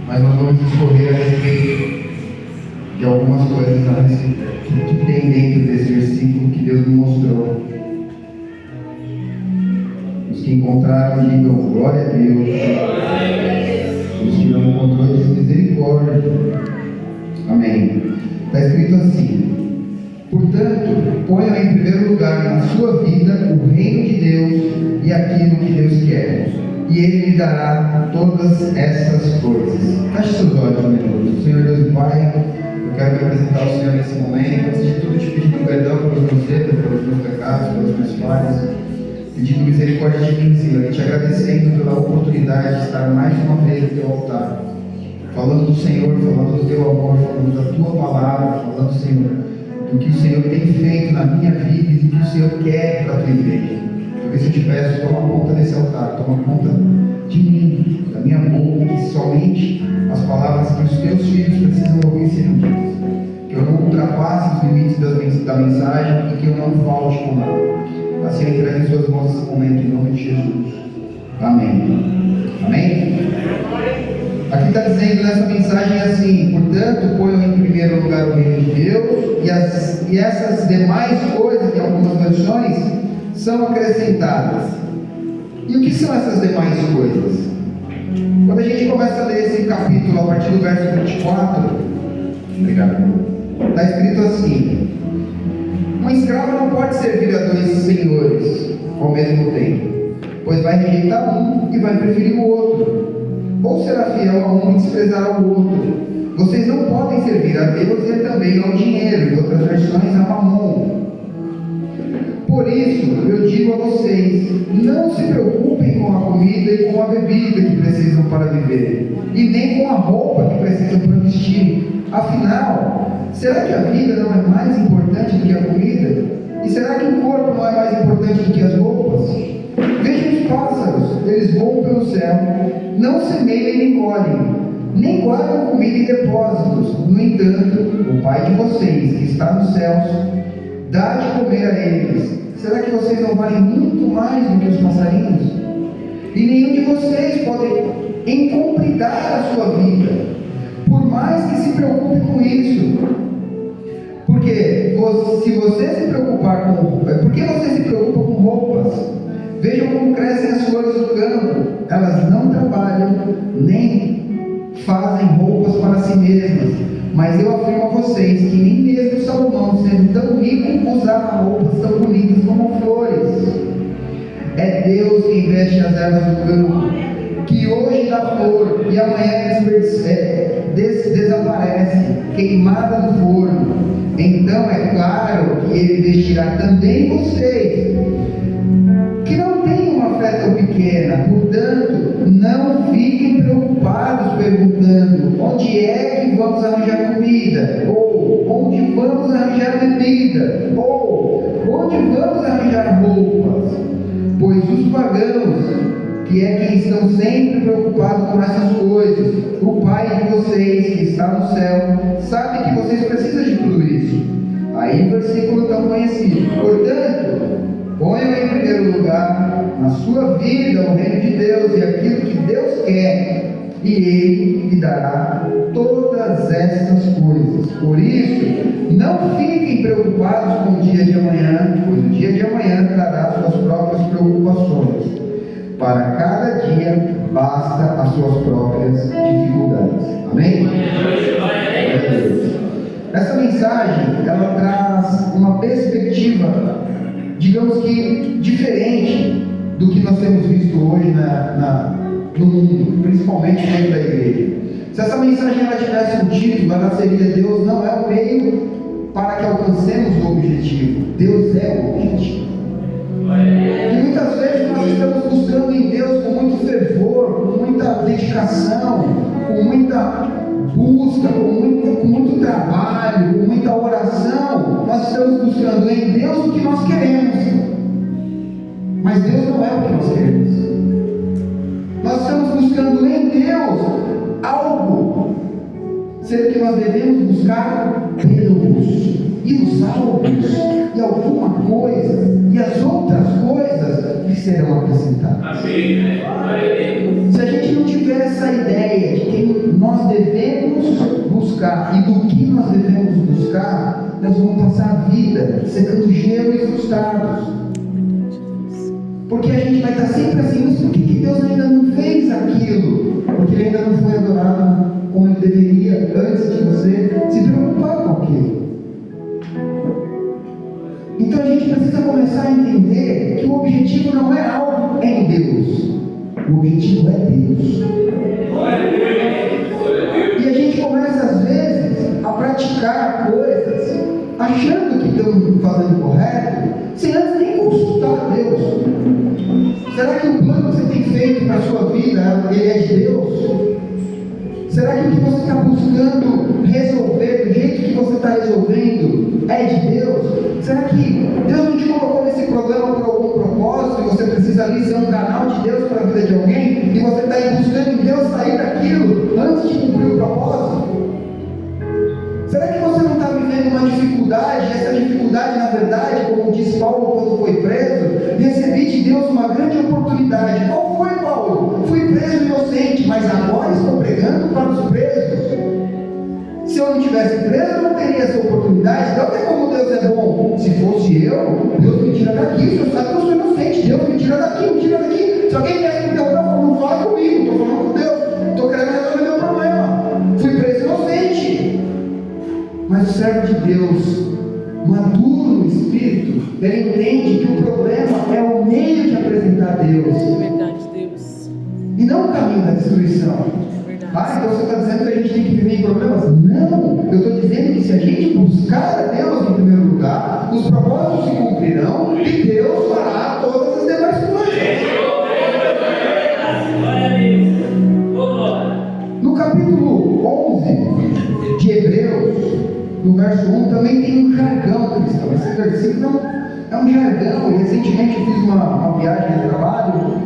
mas nós vamos discorrer a respeito de algumas coisas que tem dentro desse versículo que Deus me mostrou. Os que encontraram, digam glória a Deus. Os que não encontrou, diz misericórdia. Amém. Está escrito assim: portanto, ponham em primeiro lugar na sua vida o reino de Deus e aquilo que Deus quer, e Ele lhe dará todas essas coisas. Feche seus olhos, meu Deus. Senhor Deus e Pai, eu quero me apresentar ao Senhor nesse momento. Antes de tudo, te pedindo perdão pelos meus erros, pelos meus pecados, pelas minhas falhas, pedindo misericórdia de mim, Senhor, e te agradecendo pela oportunidade de estar mais uma vez no teu altar, falando do Senhor, falando do teu amor, falando da tua palavra, falando, Senhor, do que o Senhor tem feito na minha vida e do que o Senhor quer para a tua igreja. Por isso eu te peço, toma conta desse altar, toma conta de mim, da minha boca, que somente as palavras que os teus filhos precisam ouvir sejam ditas. Que eu não ultrapasse os limites da mensagem e que eu não falte com nada. Assim eu entrego em suas mãos esse momento, em nome de Jesus. Amém. Amém? Aqui está dizendo nessa mensagem assim: portanto, ponham em primeiro lugar o reino de Deus, e essas demais coisas, em algumas versões, são acrescentadas. E o que são essas demais coisas? Quando a gente começa a ler esse capítulo, a partir do verso 24, obrigado, está escrito assim: um escravo não pode servir a dois senhores ao mesmo tempo, pois vai rejeitar um e vai preferir o outro, ou será fiel a um e desprezar o outro. Vocês não podem servir a Deus e também ao dinheiro, em outras versões a Mamon. Por isso, eu digo a vocês, não se preocupem com a comida e com a bebida que precisam para viver, e nem com a roupa que precisam para vestir. Afinal, será que a vida não é mais importante do que a comida? E será que o corpo não é mais importante do que as roupas? Vejam os pássaros, eles voam pelo céu, não semeiam nem colhem, nem guardam comida em depósitos. No entanto, o Pai de vocês, que está nos céus, dá de comer a eles. Será que vocês não valem muito mais do que os passarinhos? E nenhum de vocês pode encomendar a sua vida, por mais que se preocupe com isso. Porque se você se preocupar com por que você se preocupa com roupas? Vejam como crescem as flores do campo. Elas não trabalham, nem fazem roupas para si mesmas. Mas eu afirmo a vocês que nem mesmo Salomão, sendo tão rico, usava roupas tão bonitas como flores. É Deus quem veste as ervas do campo, que hoje dá flor e amanhã desaparece, queimada no forno. Então é claro que Ele vestirá também vocês, que não têm uma fé tão pequena. Portanto, não fiquem preocupados perguntando: onde é que vamos arranjar comida? Ou onde vamos arranjar bebida? Ou onde vamos arranjar roupas? Pois os pagãos, que é quem estão sempre preocupados com essas coisas, o Pai de vocês, que está no céu, sabe que vocês precisam de tudo isso. Aí o versículo tão conhecido: portanto, ponham em primeiro lugar na sua vida o reino de Deus e aquilo que Deus quer, e Ele lhe dará todas essas coisas. Por isso, não fiquem preocupados com o dia de amanhã, pois o dia de amanhã trará suas próprias preocupações. Para cada dia basta as suas próprias dificuldades. Amém? Essa mensagem, ela traz uma perspectiva, digamos que diferente do que nós temos visto hoje no mundo, principalmente dentro da igreja. Se essa mensagem ela tivesse um título, ela seria: Deus não é o meio para que alcancemos o objetivo, Deus é o objetivo. E muitas vezes nós estamos buscando em Deus com muito fervor, com muita dedicação, com muita busca, com muito trabalho, com muita oração. Nós estamos buscando em Deus o que nós queremos, mas Deus não é o que nós queremos. Nós estamos buscando em Deus algo, sendo que nós devemos buscar Deus. E os alvos, e alguma coisa, e as outras coisas lhe serão acrescentadas. Se a gente não tiver essa ideia de quem buscar e do que nós devemos buscar, nós vamos passar a vida secando gelo e frustrados. Porque a gente vai estar sempre assim, mas por que Deus ainda não fez aquilo? Porque Ele ainda não foi adorado como Ele deveria antes de você se preocupar com aquilo. Então a gente precisa começar a entender que o objetivo não é algo em Deus. O objetivo é Deus. E a gente começa às vezes a praticar coisas achando que estamos fazendo correto, sem antes nem consultar Deus. Será que o plano que você tem feito para a sua vida, ele é de Deus? Será que o que você está buscando resolver, do jeito que você está resolvendo, é de Deus? Será que Deus não te colocou nesse problema por algum propósito e você precisa ali ser um canal de Deus para a vida de alguém e você está aí buscando em Deus sair daquilo antes de cumprir o propósito? Será que você não está vivendo uma dificuldade? Essa dificuldade, na verdade, como disse Paulo quando foi preso, recebi de Deus uma grande oportunidade. Qual foi, Paulo? Fui preso inocente, mas agora estou pregando para os presos. Se eu não tivesse preso, eu não teria essa oportunidade. Então, é como Deus é bom. Se fosse eu, Deus me tira daqui. O Senhor sabe que eu sou inocente. Deus me tira daqui, me tira daqui. Se alguém viesse me interrogar, não fala comigo, estou falando com Deus. Estou querendo resolver meu problema. Fui preso inocente. Mas o servo de Deus, maduro no Espírito, ele entende que o problema é o meio de apresentar Deus. É verdade, Deus. E não o caminho da destruição. Ah, então você está dizendo que a gente tem que viver em problemas? Não, eu estou dizendo que se a gente buscar a Deus em primeiro lugar, os propósitos se cumprirão e Deus fará todas as demais coisas. No capítulo 11 de Hebreus, no verso 1, também tem um jargão cristão. Esse versículo é um jargão. E recentemente eu fiz uma viagem de trabalho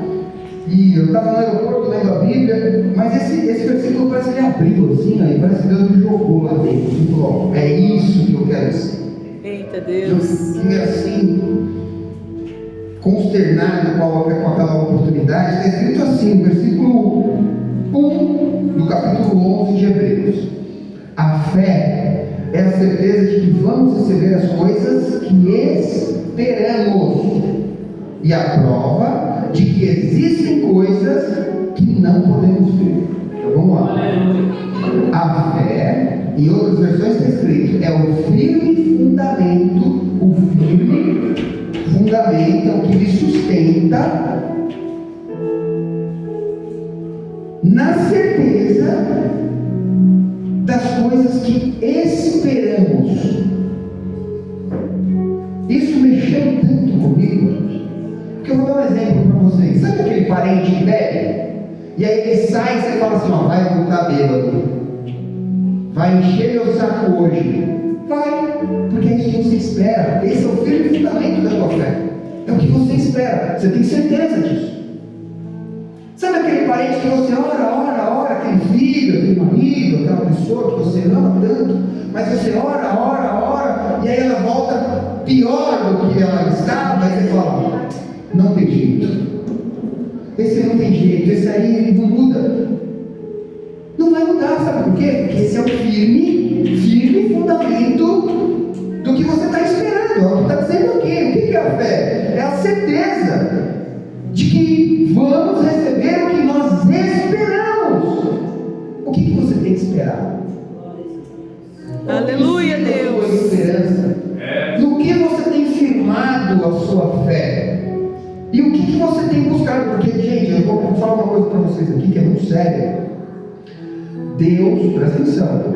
e eu estava no aeroporto lendo a Bíblia, mas esse versículo parece que ele abriu assim, aí parece que Deus me jogou lá dentro e falou: é isso que eu quero ser. Eita Deus. Eu fiquei assim, consternado com aquela oportunidade. Está escrito assim, no versículo 1 do capítulo 11 de Hebreus: a fé é a certeza de que vamos receber as coisas que esperamos, e a prova de que existem coisas que não podemos ver. Então vamos lá. A fé, em outras versões está escrito, é o firme fundamento, é o que me sustenta na certeza das coisas que esperamos. Isso mexeu tanto comigo, que eu vou dar um exemplo para vocês. Sabe aquele parente que bebe? E aí ele sai e você fala assim: ó, vai voltar bêbado, vai encher meu saco hoje. Vai, porque é isso que você espera. Esse é o firme fundamento da tua fé. É o que você espera, você tem certeza disso. Sabe aquele parente que você ora, aquele filho, aquele marido, aquela pessoa que você ama tanto, mas você ora, e aí ela volta pior do que ela estava, aí você fala: não tem jeito, esse não tem jeito, esse aí não muda. Não vai mudar, sabe por quê? Porque esse é o firme fundamento do que você está esperando. É o que está dizendo aqui. O que é a fé? É a certeza de que vamos receber o que nós esperamos. O que você tem esperado? Aleluia, Deus. Sua esperança? No que você tem firmado a sua fé? E o que você tem buscado? Porque, gente, eu vou falar uma coisa para vocês aqui que é muito séria. Deus, presta atenção,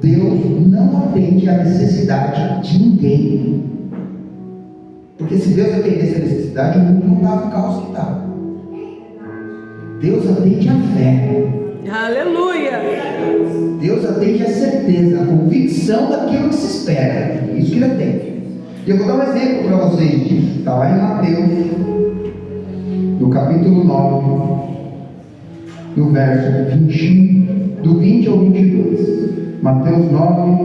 Deus não atende à necessidade de ninguém. Porque se Deus atendesse a necessidade, o mundo não estava no caos que está. Deus atende a fé. Aleluia. Deus atende a certeza, a convicção daquilo que se espera. Isso que Ele atende. E eu vou dar um exemplo para vocês disso. Está lá em Mateus, no capítulo 9, no verso 20, do 20 ao 22. Mateus 9,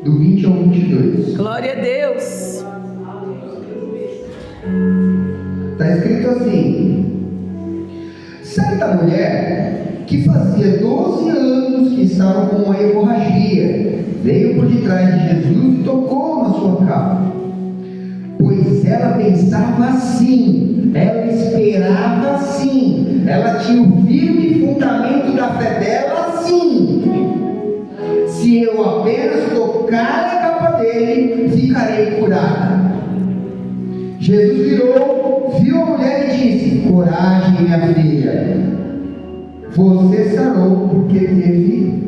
do 20 ao 22. Glória a Deus. Está escrito assim: certa mulher que fazia 12 anos que estavam com uma hemorragia. Veio por detrás de Jesus e tocou na sua capa. Pois ela pensava assim, ela esperava assim, ela tinha o firme fundamento da fé dela assim: se eu apenas tocar a capa dele, ficarei curada. Jesus virou, viu a mulher e disse: coragem, minha filha, você sarou porque teve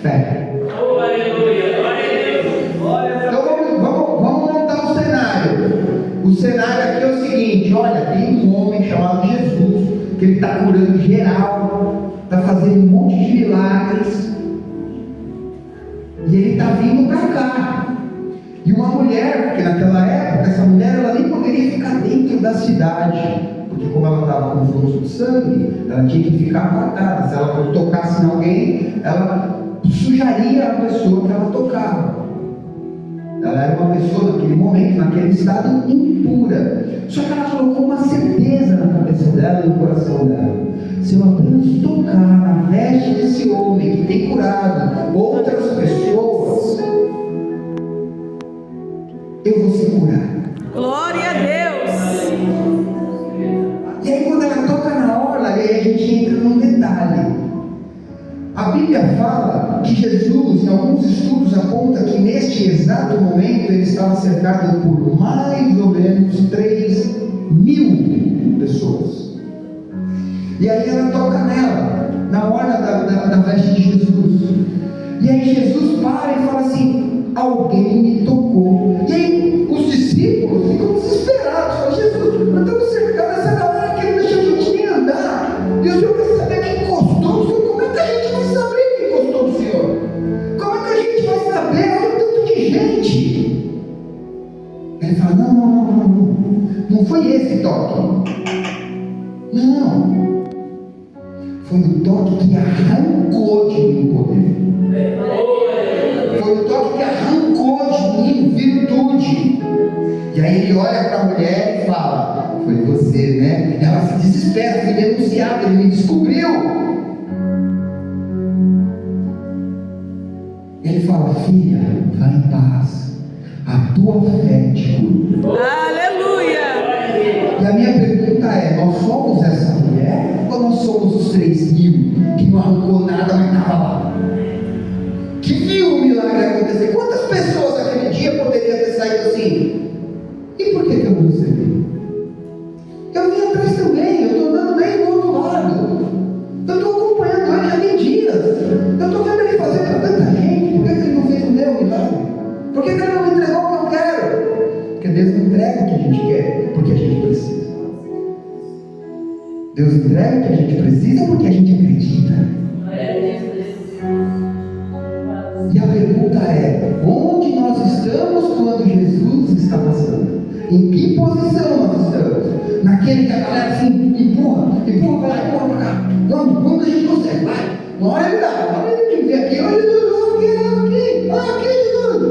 fé. Então vamos montar o cenário. O cenário aqui é o seguinte: olha, tem um homem chamado Jesus, que ele está curando geral, está fazendo um monte de milagres, e ele está vindo para cá. E uma mulher, porque naquela época essa mulher ela nem poderia ficar dentro da cidade, porque como ela estava com fluxo de sangue, ela tinha que ficar apartada. Se ela tocasse em alguém, ela sujaria a pessoa que ela tocava. Ela era uma pessoa naquele momento, naquele estado, impura. Só que ela colocou uma certeza na cabeça dela e no coração dela: se eu apenas tocar na veste desse homem que tem curado outras pessoas, eu vou ser curada. Glória a Deus. E aí quando ela toca na orla, aí a gente entra num detalhe. A Bíblia fala que Jesus, em alguns estudos, aponta que neste exato momento ele estava cercado por mais ou menos 3.000 pessoas. E aí ela toca nela, na orla da veste de Jesus. E aí Jesus para e fala assim: alguém me tocou. E aí os discípulos ficam desesperados. Falam: Jesus, nós estamos cercados dessa galera que não deixa a gente nem andar. E o Senhor vai saber quem encostou o Senhor. Como é que a gente vai saber quem encostou o Senhor? Como é que a gente vai saber? Olha o tanto de gente. Ele fala: não foi esse toque. Não. Foi o toque que arrancou de mim o poder. Foi o toque que arrancou de mim virtude. E aí ele olha para a mulher e fala: foi você, né? Ela se desespera, foi denunciada, ele me descobriu. Ele fala: filha, vai em paz, a tua fé te curou. Aleluia. E a minha pergunta é: nós somos essa mulher ou nós somos os 3.000 que não arrancou nada, mas estava lá? Que viu o milagre acontecer? Quantas pessoas aquele dia poderiam ter saído assim? E por que eu não recebi? Eu vim atrás também, eu estou andando bem do outro lado. Eu estou acompanhando ele já tem dias. Eu estou vendo ele fazer para tanta gente. Por que ele não fez o meu milagre? Por que ele não me entregou o que eu quero? Porque Deus não entrega o que a gente quer, porque a gente precisa. Deus entrega o que a gente precisa porque a gente acredita. E a pergunta é: onde nós estamos quando Jesus está passando? Em que posição nós estamos? Naquele que a galera assim empurra para lá, empurra para cá. Vamos que a gente consegue, vai. Uma hora ele dá, uma hora ele vem aqui, olha Jesus, aqui Jesus.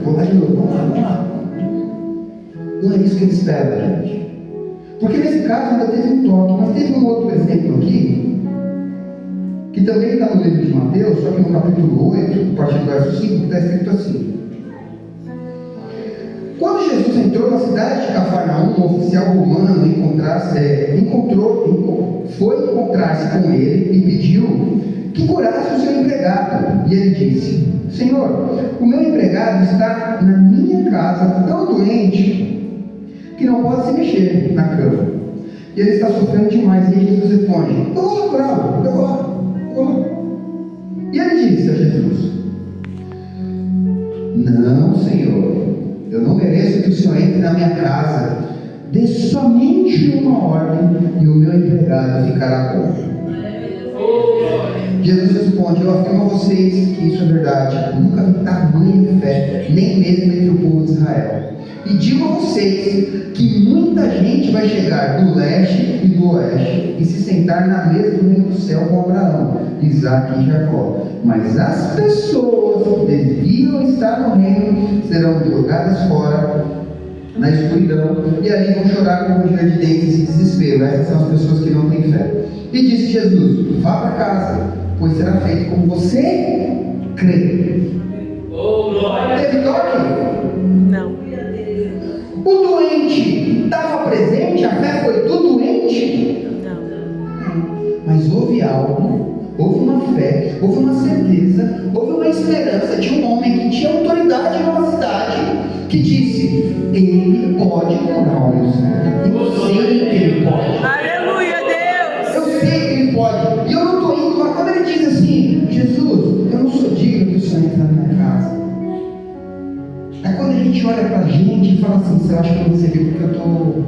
Vamos lá de novo, vamos lá. Não é isso que ele espera da gente. Porque nesse caso ainda teve um toque, mas teve um outro exemplo aqui, que também está no livro de Mateus, só que no capítulo 8, a partir do verso 5, está escrito assim: quando Jesus entrou na cidade de Cafarnaum, um oficial romano foi encontrar-se com ele e pediu que curasse o seu empregado. E ele disse: Senhor, o meu empregado está na minha casa tão doente que não pode se mexer na cama. E ele está sofrendo demais. E aí Jesus responde: eu vou lá curá-lo, eu vou lá. E ele disse a Jesus: não, Senhor, eu não mereço que o Senhor entre na minha casa. Dê somente uma ordem e o meu empregado ficará bom. Jesus responde: eu afirmo a vocês que isso é verdade. Nunca vi tamanha fé, nem mesmo entre o povo de Israel. E digo a vocês que muita gente vai chegar do leste e do oeste e se sentar na mesa do reino do céu com Abraão, Isaque e Jacó. Mas as pessoas que deviam estar no reino serão jogadas fora na escuridão, e ali vão chorar com ranger de dentes e desespero. Essas são as pessoas que não têm fé. E disse Jesus: vá para casa, pois será feito como você crê. Teve toque? Não. O doente estava presente, a fé foi do doente? Não. Mas houve algo, houve uma fé, houve uma certeza, houve uma esperança de um homem que tinha autoridade numa cidade, que disse: ele pode curar o meu servo. Eu sei que ele pode. Aleluia, Deus. Eu sei que ele pode. E eu não estou indo lá. Quando ele diz assim: Jesus, eu não sou digno que o Senhor entre na minha casa. É quando a gente olha pra gente e fala assim: você acha que você viu porque eu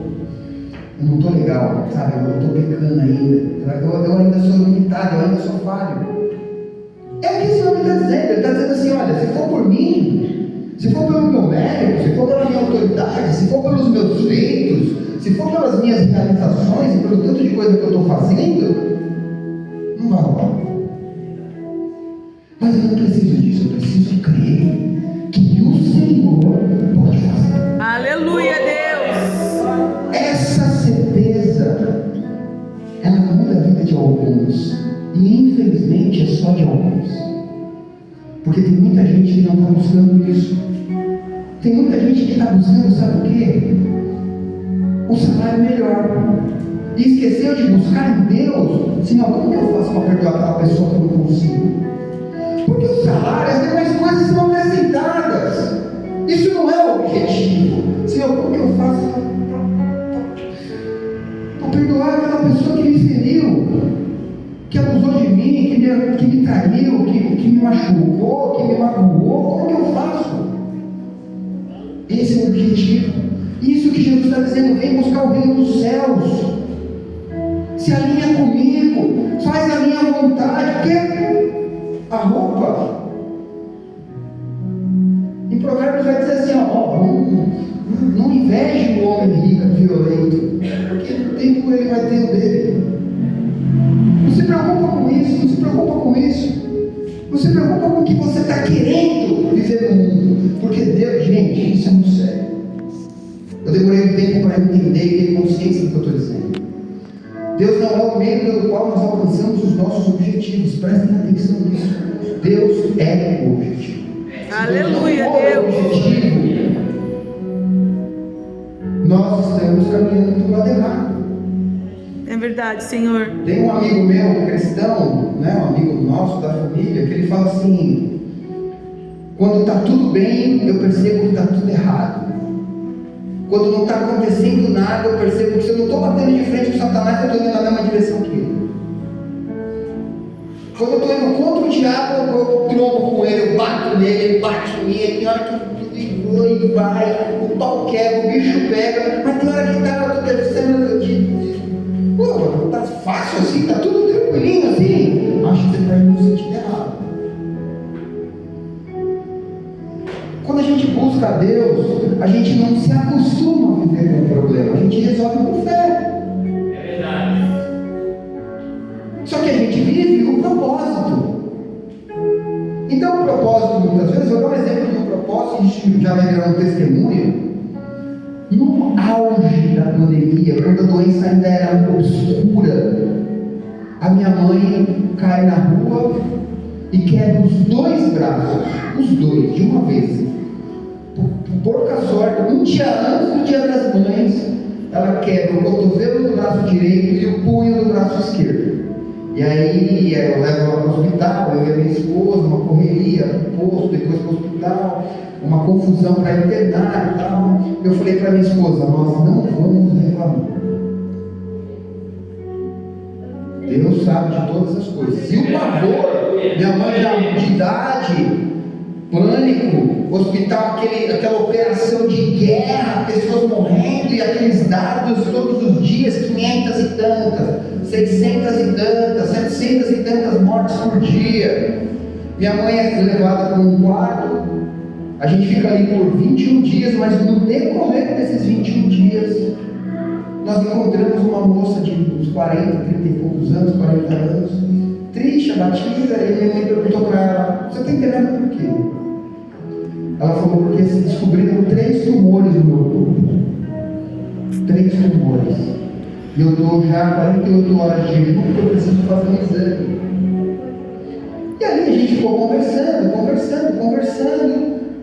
não estou legal, sabe? Eu estou pecando ainda. Eu ainda sou limitado, eu ainda sou falho. É o que esse homem está dizendo. Ele está dizendo assim: olha, se for por mim, se for pelo meu mérito, se for pela minha autoridade, se for pelos meus feitos, se for pelas minhas realizações e pelo tanto de coisa que eu estou fazendo, não vai rolar. Mas eu não preciso disso, eu preciso crer que o Senhor pode fazer. Aleluia, Deus. Essa certeza, ela muda a vida de alguns, e infelizmente é só de alguns, porque tem muita gente que não está buscando isso. Tem muita gente que está buscando, sabe o quê? Um salário melhor, e esqueceu de buscar em Deus. Senhor, como que eu faço para perdoar aquela pessoa que eu não consigo? Porque o salário, as demais coisas são acrescentadas. Isso não é o objetivo. Senhor, como que eu faço para perdoar aquela pessoa que me feriu, que abusou de mim, que me traiu, que me machucou, que me magoou? Como que eu faço? Esse é o objetivo. Isso que Jesus está dizendo: vem buscar o reino dos céus, se alinha comigo, faz a minha vontade. Porque a roupa, em Provérbios vai dizer assim: ó, não inveje o homem rico, violento, porque no tempo ele vai ter o dele. Não se preocupa com isso, não se preocupa com isso. Não se preocupa com o que você está querendo viver no mundo, porque Deus, gente, isso é muito sério. Eu demorei um tempo para entender e ter consciência do que eu estou dizendo. Deus não é o meio pelo qual nós alcançamos os nossos objetivos. Prestem atenção nisso. Deus é o objetivo. Aleluia, Deus. Objetivo, nós estamos caminhando para o lado errado. É verdade, Senhor. Tem um amigo meu, cristão, né, um amigo nosso da família, que ele fala assim: quando está tudo bem, eu percebo que está tudo errado. Quando não está acontecendo nada, eu percebo que se eu não estou batendo de frente com Satanás, eu estou indo na mesma direção que ele. Quando eu estou indo contra o diabo, eu trombo com ele, eu bato nele, ele bate em mim, tem hora que vai, o pau quebra, o bicho pega, mas tem hora que está na terceira de pô, tá fácil assim, tá tudo tranquilinho assim. Acho que você está indo no sentido errado. Quando a gente busca a Deus, a gente não se acostuma a viver com o problema, a gente resolve com fé. É verdade. Só que a gente vive o propósito. Então o propósito, muitas vezes, eu vou dar um exemplo de um propósito, a gente já vai virar um testemunho. No auge da pandemia, quando a doença ainda era obscura, a minha mãe cai na rua e quebra os dois braços, os dois, de uma vez. Porca sorte, um dia antes do Dia das Mães, ela quebra o cotovelo do braço direito e o punho do braço esquerdo. E aí eu levo ela para o hospital, eu e a minha esposa, uma correria, pro posto, depois para o hospital, uma confusão para internar e tal. Eu falei para minha esposa: nós não vamos reclamar. Deus sabe de todas as coisas. E o pavor, minha mãe já de idade, pânico, hospital, aquela operação de guerra, pessoas morrendo e aqueles dados todos os dias, 500 e tantas, 600 e tantas, 700 e tantas mortes por dia. Minha mãe é levada para um quarto, a gente fica ali por 21 dias, mas no decorrer desses 21 dias, nós encontramos uma moça de uns 40, 30 e poucos anos, 40 anos, triste, abatida, e minha mãe perguntou para ela: você está entendendo por quê? Ela falou: porque se descobriram 3 tumores no meu corpo. 3 tumores. E eu estou já há 48 horas de jejum porque eu preciso fazer um exame. E ali a gente ficou conversando.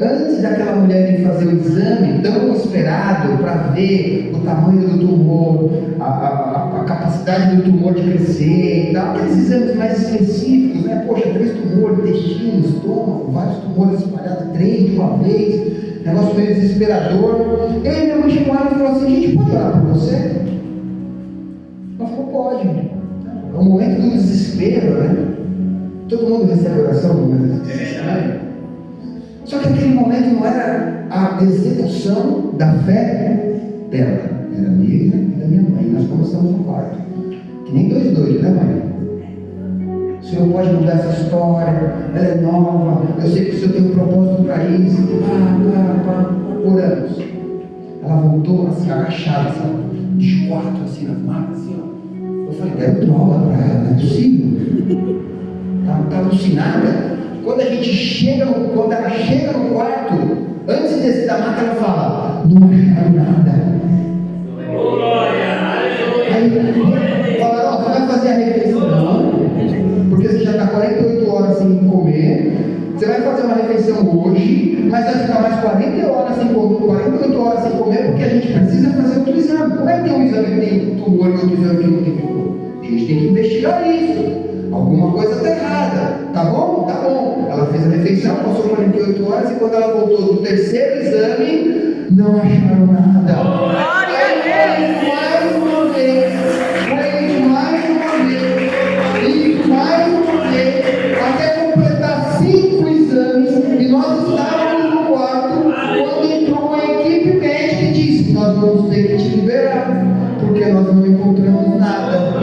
Antes daquela mulher ir fazer o exame tão esperado para ver o tamanho do tumor, a capacidade do tumor de crescer e tal, aqueles exames mais específicos, né? Poxa, 3 tumores, intestino, estômago, vários tumores espalhados, 3 de uma vez, negócio meio desesperador. E aí minha mãe chegou lá e falou assim: gente, pode orar por você? Ela falou: pode. É o momento do desespero, né? Todo mundo recebe oração no momento do desespero. Só que aquele momento não era a execução da fé dela, era minha e da minha mãe. Nós começamos no quarto, que nem 2 doidos, né, mãe? O Senhor pode mudar essa história, ela é nova, eu sei que o Senhor tem um propósito para isso. Oramos. Ela voltou assim, agachada, assim, de 4, assim, nas macas, assim, ó. Eu falei: deram droga para ela, não é possível. Tá alucinada. Quando ela chega no quarto, antes de descer da maca, ela fala: não acharam nada. Aí falaram: ó, você vai fazer a refeição, porque você já está 48 horas sem comer. Você vai fazer uma refeição hoje, mas vai ficar mais 48 horas sem comer, porque a gente precisa fazer outro exame. Como é que tem um exame que tem tumor e outro exame que não tem tumor? A gente tem que investigar isso. Alguma coisa está errada, tá bom? Tá bom. Ela fez a refeição, passou 48 horas e quando ela voltou do 3º exame, não acharam nada. Aí mais uma vez, até completar 5 exames, e nós estávamos no quarto quando entrou a equipe médica e disse: nós vamos ter que te liberar, porque nós não encontramos nada.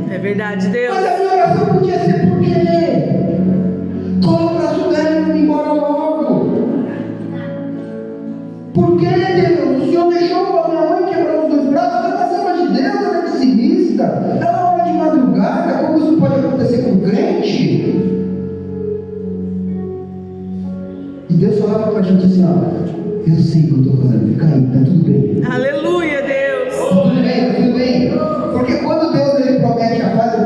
É verdade, Deus. Mas a minha oração podia ser: por quê? Cola o braço dela e vamos embora logo. Por quê, Deus? O Senhor deixou a minha mãe quebrar os 2 braços? Ela é serva de Deus, ela é pessimista. Ela ora de madrugada. Como isso pode acontecer com o crente? E Deus falava pra gente assim: ó, eu sei o que eu estou fazendo, fica aí, tá tudo bem. Aleluia, Deus. Tudo bem. Porque quando Deus ele promete a paz, é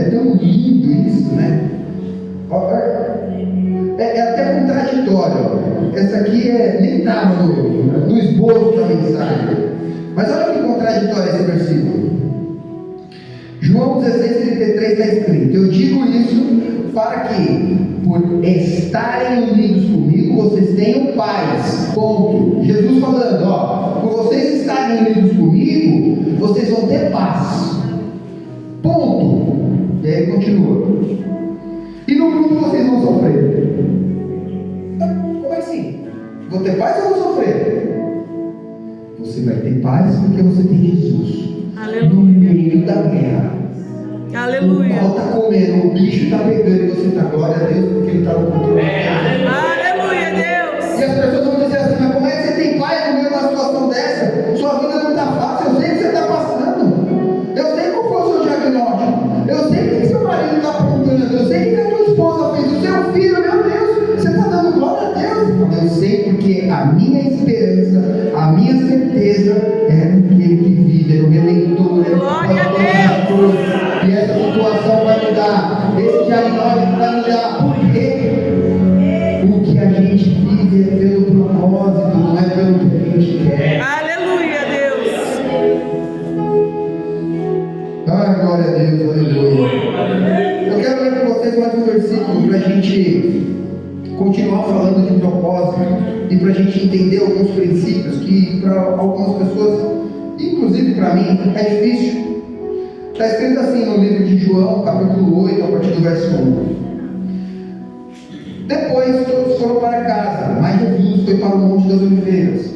tão lindo isso, né? É até contraditório. Essa aqui nem estava no esboço da mensagem. Mas olha que contraditório esse versículo. João 16:33 está escrito: eu digo isso para que, por estarem unidos comigo, vocês tenham paz. Ponto. Jesus falando: por vocês estarem unidos comigo, vocês vão ter paz. Ponto. E aí continua: e no mundo vocês vão sofrer. Como é assim? Vou ter paz ou vou sofrer? Você vai ter paz porque você tem Jesus. Aleluia. No meio da guerra. Aleluia. O pau está comendo, o bicho está pegando e você está, glória a Deus, porque Ele está no controle. Aleluia, Deus. E as pessoas vão dizer assim: mas como é que você tem paz no meio de uma situação dessa? Sua vida não está fácil, eu sei que você está passando. Eu sei qual foi o seu diagnóstico. Eu sei o que seu marido está apontando. Eu sei o que a tua esposa fez. O seu filho, meu Deus, você está dando glória a Deus. Eu sei porque a minha esperança, a minha certeza é naquele que vive, é no Redentor, é no Glória a Deus. E essa situação vai mudar, esse diagnóstico vai mudar. Por quê? O que a gente vive é pelo propósito, não é pelo que a gente quer. Aleluia, Deus. Ai, glória a Deus, aleluia. Eu quero ler com vocês mais um versículo para a gente continuar falando de propósito e para a gente entender alguns princípios que para algumas pessoas, inclusive para mim, é difícil. Está escrito assim no livro de João, capítulo 8, a partir do verso 1. Depois todos foram para casa, mas Jesus foi para o Monte das Oliveiras.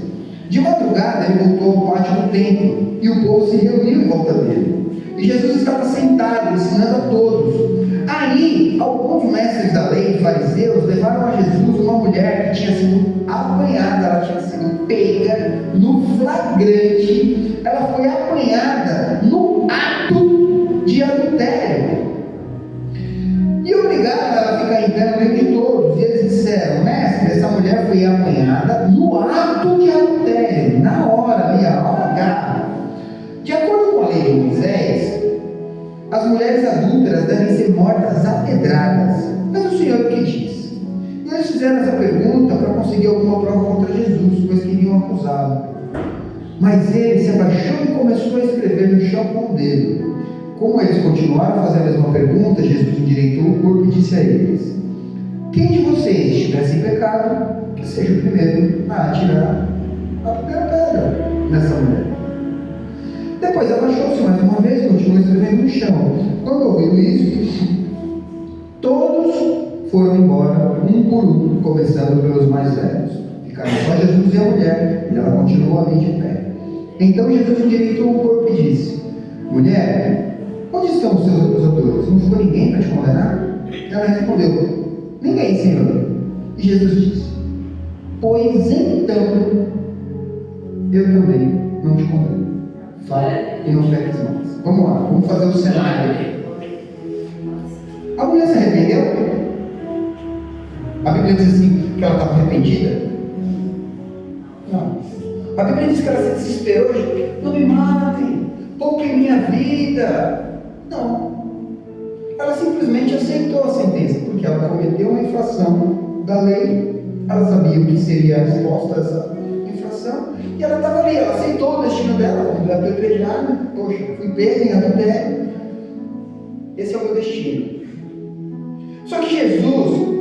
De madrugada ele voltou ao pátio do templo e o povo se reuniu em volta dele. E Jesus estava sentado, ensinando a todos. Aí, alguns mestres da lei e fariseus levaram a Jesus uma mulher que tinha sido apanhada, ela tinha sido pega no flagrante, ela foi apanhada no ato de adultério, na hora ali, a hora H, de acordo com a lei de Moisés, as mulheres adúlteras devem ser mortas a pedradas. Mas o Senhor o que diz? E eles fizeram essa pergunta para conseguir alguma prova contra Jesus, pois queriam acusá-lo. Mas ele se abaixou e começou a escrever no chão com o dedo. Como eles continuaram a fazer a mesma pergunta, Jesus endireitou o corpo e disse a eles: quem de vocês estiver sem pecado, que seja o primeiro a atirar a primeira pedra nessa mulher. Depois abaixou-se mais uma vez e continuou escrevendo no chão. Quando ouviram isso, todos foram embora, um por um, começando pelos mais velhos. Ficaram só Jesus e a mulher, e ela continuou ali de pé. Então Jesus endireitou o corpo e disse: mulher, onde estão os seus acusadores? Não ficou ninguém para te condenar? Ela respondeu: ninguém, Senhor. E Jesus disse: pois então eu também não te condeno. Fala e não peques mais. Vamos lá, vamos fazer o cenário aqui. A mulher se arrependeu? A Bíblia diz assim que ela estava arrependida? Não. A Bíblia diz que ela se desesperou: não me matem, poupem minha vida. Não. Ela simplesmente aceitou a sentença, porque ela cometeu uma infração da lei. Ela sabia o que seria a resposta a essa infração, e ela estava ali, ela aceitou o destino dela, ela foi apedrejada. Poxa, fui pega em adultério, esse é o meu destino. Só que Jesus,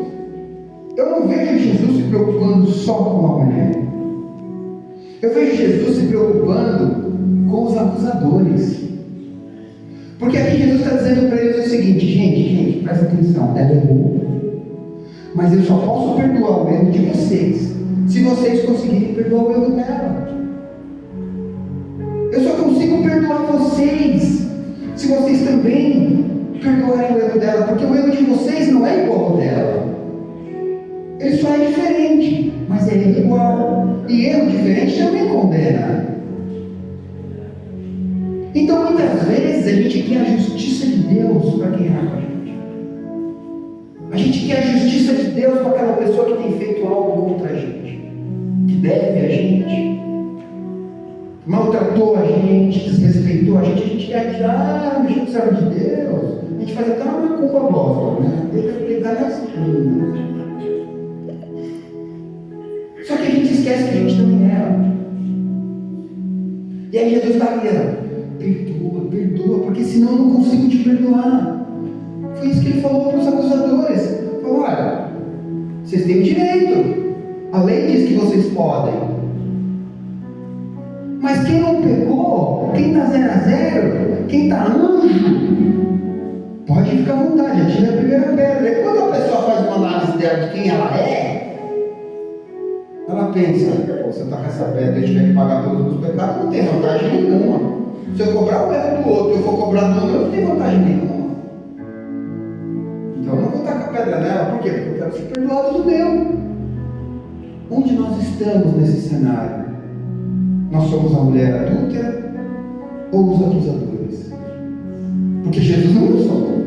eu não vejo Jesus se preocupando só com a mulher. Eu vejo Jesus se preocupando com os acusadores. Porque aqui Jesus está dizendo para eles o seguinte: gente, presta atenção, ela errou, mas eu só posso perdoar o erro de vocês se vocês conseguirem perdoar o erro dela. Eu só consigo perdoar vocês se vocês também perdoarem o erro dela, porque o erro de vocês não é igual ao dela. Ele só é diferente, mas é igual. E erro diferente também condena. Então muitas vezes a gente quer a justiça de Deus para quem erra com a gente. A gente quer a justiça de Deus para aquela pessoa que tem feito algo contra a gente, que deve a gente, maltratou a gente, desrespeitou a gente. A gente quer dizer: me chama o servo de Deus. A gente faz até uma culpa bosta, né? Tem que pegar nas coisas. Só que a gente esquece que a gente também erra. E aí Jesus está ali: perdoa, porque senão eu não consigo te perdoar. Foi isso que ele falou para os acusadores. Falou: olha, vocês têm o direito, a lei diz que vocês podem, mas quem não pecou, quem está 0 a 0, quem está anjo, pode ficar à vontade, atira a primeira pedra. E quando a pessoa faz uma análise dela de quem ela é, ela pensa: se eu tacar essa pedra e tiver que pagar todos os meus pecados, não tem vantagem nenhuma. Se eu cobrar o erro do outro e eu for cobrar do meu, não tem vantagem nenhuma. Então eu não vou tacar a pedra nela. Por quê? Porque eu quero ser perdoado do meu. Onde nós estamos nesse cenário? Nós somos a mulher adúltera ou os acusadores? Porque Jesus não nos falou.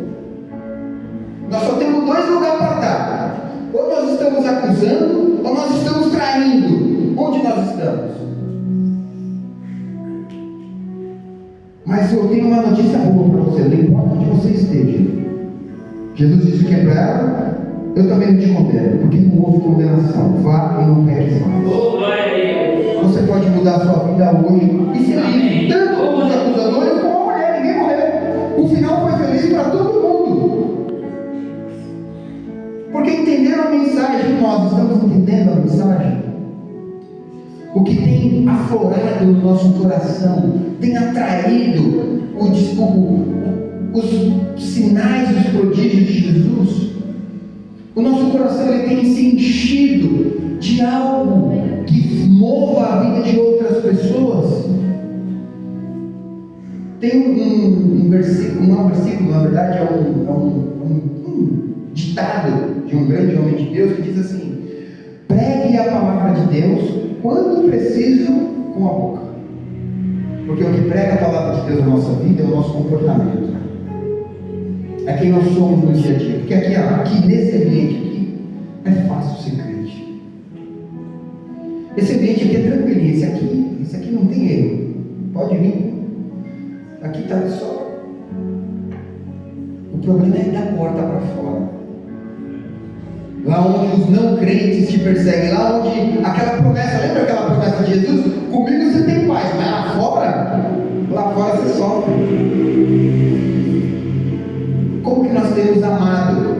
Nós só temos 2 lugares para estar: ou nós estamos acusando, ou nós estamos traindo. Onde nós estamos? Mas eu tenho uma notícia boa para você: não importa onde você esteja. Jesus disse que é para ela: eu também não te condeno, porque não houve condenação. Vá e não peques mais. Você pode mudar a sua vida hoje e ser livre, tanto como os acusadores como a mulher. Ninguém morreu. O final foi feliz para todo mundo, porque entenderam a mensagem. Nós estamos entendendo a mensagem. O que tem aflorado no nosso coração, tem atraído os sinais, os prodígios de Jesus. O nosso coração ele tem se enchido de algo que mova a vida de outras pessoas. Tem um versículo, não é um versículo, na verdade é um ditado de um grande homem de Deus que diz assim: pregue a palavra de Deus quando preciso com a boca. Porque o que prega a palavra de Deus na nossa vida é o nosso comportamento. É quem nós somos no dia a dia. Porque aqui nesse ambiente aqui, é fácil ser crente. Esse ambiente aqui é tranquilinho, esse aqui não tem erro. Pode vir. Aqui está só. O problema é da porta para fora. Lá onde os não crentes te perseguem, lá onde aquela promessa, lembra aquela promessa de Jesus? Comigo você tem paz, mas lá fora você sofre. Como que nós temos amado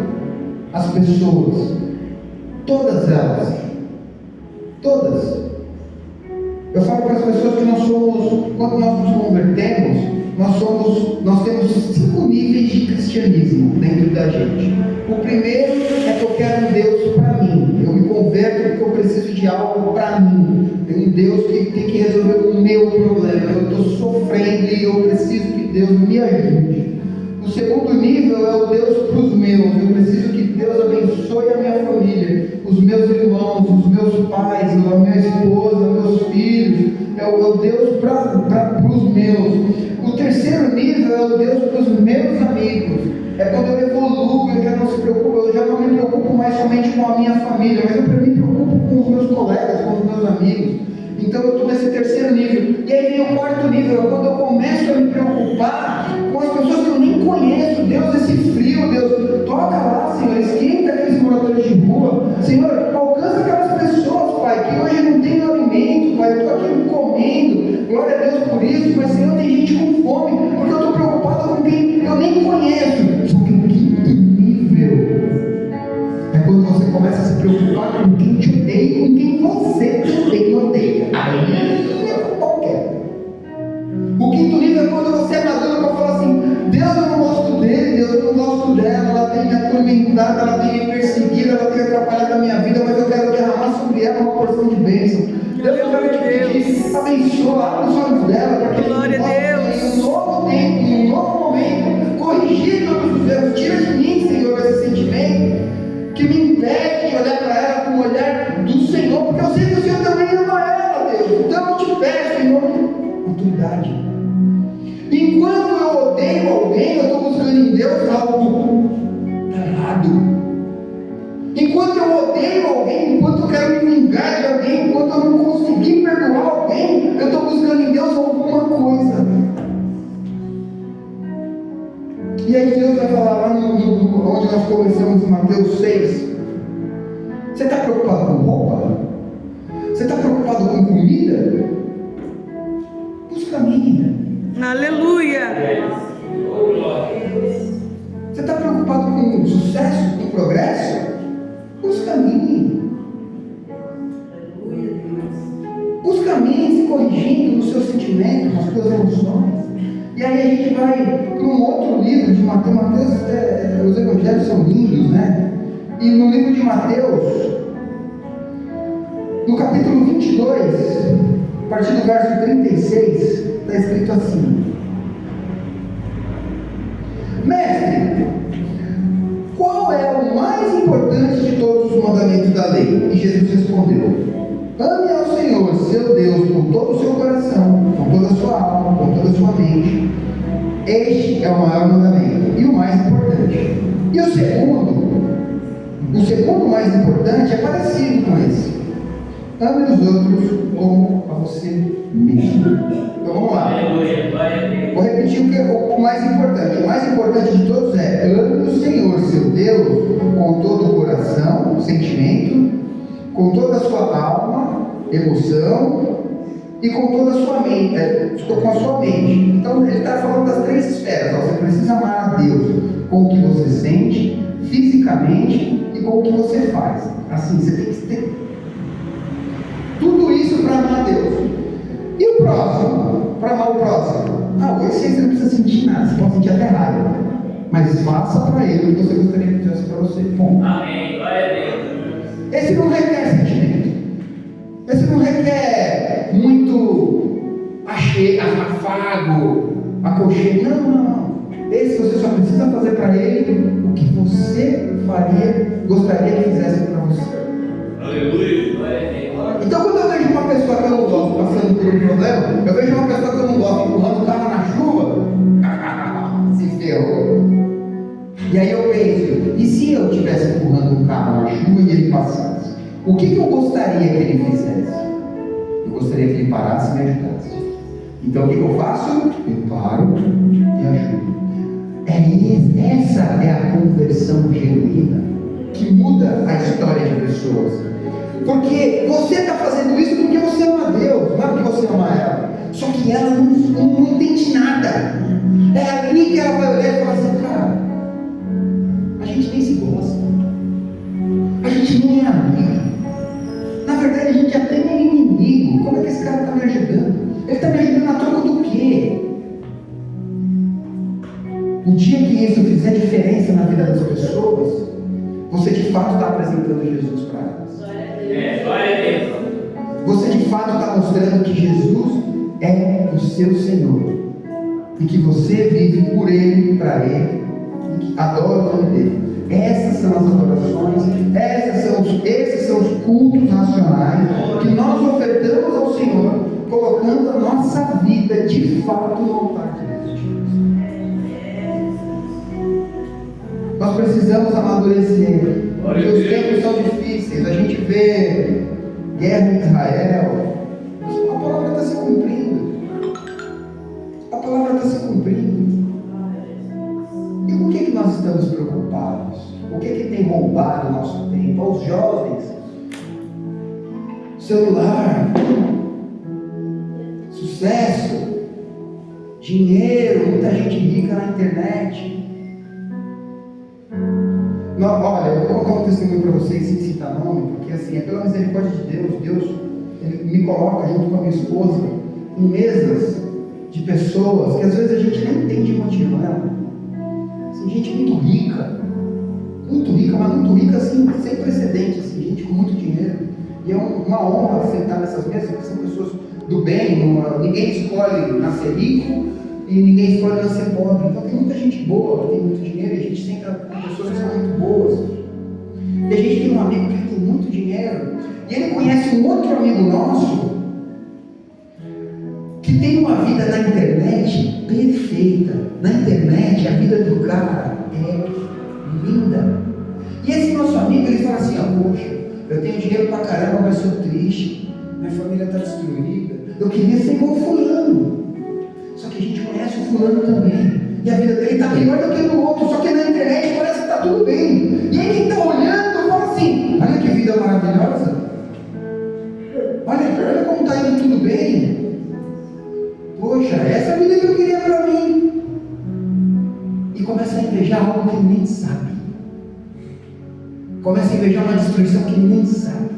as pessoas? Todas elas. Todas. Eu falo para as pessoas que nós somos, quando nós nos convertemos, nós temos 5 níveis de cristianismo dentro da gente. O primeiro é que eu quero um Deus para mim. Eu me converto porque eu preciso de algo para mim. Tem um Deus que tem que resolver o meu problema. Eu estou sofrendo e eu preciso que Deus me ajude. O segundo nível é o Deus para os meus. Eu preciso que Deus abençoe a minha família, os meus irmãos, os meus pais, a minha esposa, meus filhos. É o Deus para os meus. O terceiro nível é o Deus para os meus amigos. É quando eu evoluo, eu já não me preocupo mais somente com a minha família, mas eu me preocupo com os meus colegas, com os meus amigos. Então eu estou nesse terceiro nível. E aí vem o quarto nível, é quando eu começo a me preocupar com as pessoas que eu nem conheço. Deus, esse frio, Deus, toca lá, Senhor, esquenta aqueles moradores de rua. Senhor, alcança aquelas pessoas, Pai, que hoje não tem alimento, Pai, eu estou aqui comendo. Glória a Deus por isso, mas Senhor, tem gente com fome, porque eu estou preocupado com quem eu nem conheço. Só que o quinto nível é quando você começa a se preocupar com quem te odeia e com quem você também odeia. Aí é qualquer. O quinto nível é quando você é maduro para falar assim: Deus, eu não gosto dele, Deus, eu não gosto dela, ela tem me atormentado, ela tem me perseguido, ela tem atrapalhado a minha vida, mas eu quero derramar sobre ela uma porção de bênção. Deus, eu quero te pedir, abençoa, abre os olhos dela, para que Glória a Deus. Em um novo tempo, em um novo momento, corrigir todos os erros. Tira de mim, Senhor, esse sentimento que me impede de olhar para ela com o olhar do Senhor, porque eu sei que o Senhor também ama ela, Deus. Então eu te peço, em nome de autoridade. Enquanto eu odeio alguém, eu estou buscando em Deus algo errado. Enquanto eu odeio alguém, enquanto eu quero me vingar de alguém, enquanto eu não conseguir perdoar alguém, eu estou buscando em Deus alguma coisa. E aí Deus vai falar lá onde nós começamos, em Mateus 6. Você está preocupado com roupa? Você está preocupado com comida? Busca a minha. Aleluia. Você está preocupado com sucesso, com progresso? Busca a mim. Busca a mim, se corrigindo nos seus sentimentos, nas suas emoções. E aí a gente vai para um outro livro de Mateus. Mateus, os evangelhos são lindos, né? E no livro de Mateus, no capítulo 22, a partir do verso 36, está escrito assim: Mestre, qual é o mais importante de todos os mandamentos da lei? E Jesus respondeu: ame ao Senhor, seu Deus, com todo o seu coração, com toda a sua alma, com toda a sua mente. Este é o maior mandamento e o mais importante. E o segundo mais importante é parecido com esse: ame os outros como a você mesmo. Então vamos lá. Vou repetir o mais importante. O mais importante de todos é: ame o Senhor, seu Deus, com todo o coração, sentimento, com toda a sua alma, emoção e com toda a sua mente, com a sua mente. Então ele está falando das 3 esferas. Você precisa amar a Deus com o que você sente, fisicamente e com o que você faz. Assim, você tem que ter tudo isso para amar a Deus. E o próximo? Para amar o próximo? Esse você não precisa sentir nada, você pode sentir até raiva, mas faça para ele o que você gostaria que fizesse para você. Bom. Amém. Glória a Deus. Esse não requer sentimento. Esse não requer muito afago, aconchego. Não. Esse você só precisa fazer para ele o que você gostaria que fizesse para você. Aleluia. Então quando eu vejo uma pessoa que eu não gosto passando por um problema, eu vejo uma pessoa que eu não gosto empurrando o carro na chuva, se ferrou. E aí eu penso: e se eu estivesse empurrando um carro na chuva e ele passasse? O que eu gostaria que ele fizesse? Eu gostaria que ele parasse e me ajudasse. Então o que eu faço? Eu paro e ajudo. Essa é a conversão genuína que muda a história de pessoas. Porque você está fazendo isso porque você ama Deus, não é porque você ama ela. Só que ela não entende nada. É ali que ela vai olhar e falar assim: cara, a gente nem se gosta, a gente nem é amigo, na verdade a gente até nem é inimigo. Como é que esse cara está me ajudando? Ele está me ajudando a troco do quê? O dia que isso fizer diferença na vida das pessoas, você de fato está apresentando Jesus para elas. Você de fato está mostrando que Jesus é o seu Senhor e que você vive por Ele, para Ele, e que adora o nome dEle. Essas são as adorações, esses são os cultos nacionais que nós ofertamos ao Senhor, colocando a nossa vida de fato no altar de Deus. Nós precisamos amadurecer, porque os tempos são difíceis. A gente vê guerra em Israel, a palavra está se cumprindo. A palavra está se cumprindo. E com o que nós estamos preocupados? O que tem roubado o nosso tempo? Aos jovens, celular, sucesso, dinheiro, muita gente rica na internet. Não, olha, eu vou contar um testemunho para vocês sem citar nome, porque assim, é pela misericórdia de Deus. Deus, Ele me coloca junto com a minha esposa em mesas de pessoas que às vezes a gente nem entende o motivo, né? Assim, gente muito rica, mas muito rica assim, sem precedentes, assim, gente com muito dinheiro. E é uma honra sentar nessas mesas, porque são pessoas do bem. Ninguém escolhe nascer rico e ninguém escolhe nascer pobre. Então tem muita gente boa, tem muito dinheiro, e a gente senta com pessoas que são muito boas. E a gente tem um amigo que tem muito dinheiro, e ele conhece um outro amigo nosso que tem uma vida na internet perfeita. Na internet a vida do cara é linda. E esse nosso amigo, ele fala assim: poxa, eu tenho dinheiro pra caramba, mas sou triste, minha família está destruída, eu queria ser igual fulano. Só que a gente conhece o fulano também, e a vida dele está pior do que a do outro, só que na internet parece que está tudo bem. E aí quem está olhando fala assim: olha que vida maravilhosa, olha como está indo tudo bem. Poxa, essa é a vida que eu queria para mim. E começa a invejar algo que ele nem sabe. Começa a invejar uma destruição que ele nem sabe.